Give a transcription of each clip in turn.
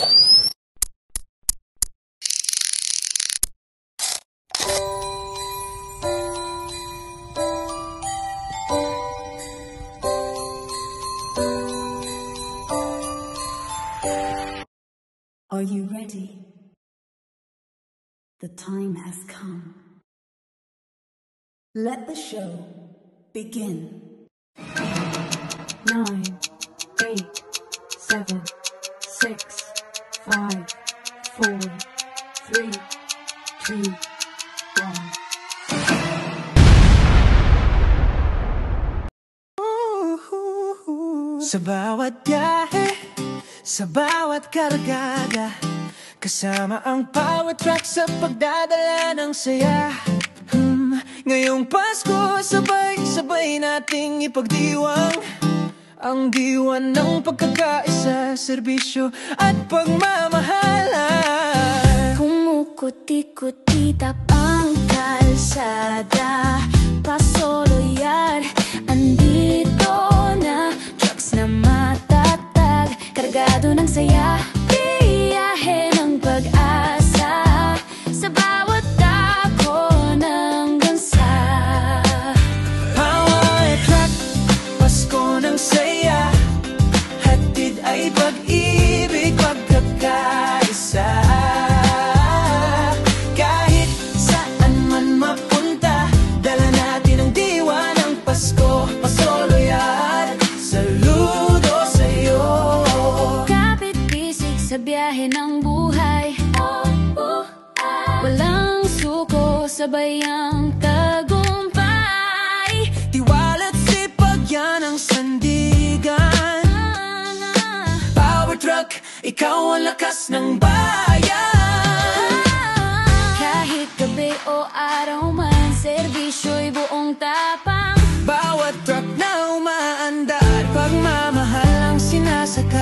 Are you ready? The time has come. Let the show begin. 9, 8, 7, 6, 5, 4, 3, 2, 1. Sa bawat biyahe, sa bawat kargada, kasama ang power track sa pagdadala ng saya. Ngayong Pasko, sabay-sabay nating ipagdiwang ang diwan ng pagkakaisa, serbisyo at pagmamahalan. Kumukuti-kuti tapang kalsada, pasoloyan, andito na. Trucks na matatag, kargado ng saya, biyahe ng pag-asa, sa bawat dako ng bansa. Power truck, Pasko ng saya, hatid ay pag-ibig, pagkakaisa. Kahit saan man mapunta, dala natin ang diwa ng Pasko. Pasoloyan, saludo sa'yo. Kapit-bisig sa biyahe ng buhay, walang suko, sabay ang tagumpay. Tiwala't sipag yan ang sandigan. Power truck, ikaw ang lakas ng bayan. Kahit gabi o araw man, serbisyo'y buong tapang. Bawat truck na umaandar, pagmamahal ang sinasakay.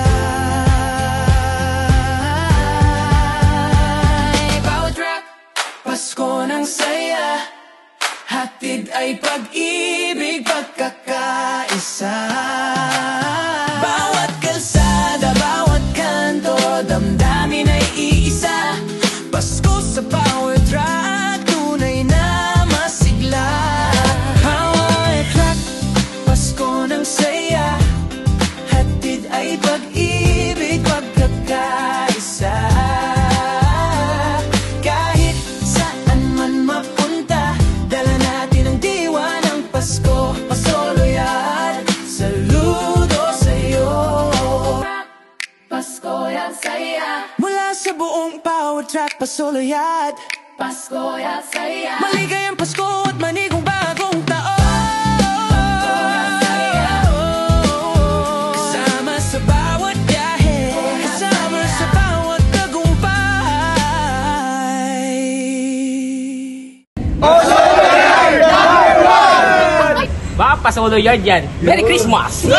Bawat truck, Pasko ng saya, hatid ay pag-ibig, pagkakaisa. Bawat kalsada, bawat kanto, damdamin ay iisa. Pasko sa power truck, tunay na masigla. Power truck, Pasko ng saya, hatid ay pag-ibig, pagkakaisa. Kahit saan man mapunta, dala natin ang diwa ng Pasko. Pasoloyan, saludo sa'yo. Pasko yan saya, Mula sa buong power truck, Pasoloyan, Pasko yan saya. maligayang Pasko at manigong bagong taon. Kasama sa bawat biyahe, kasama sa bawat tagumpay. Ba, Pasolo Yard yan. Merry Christmas!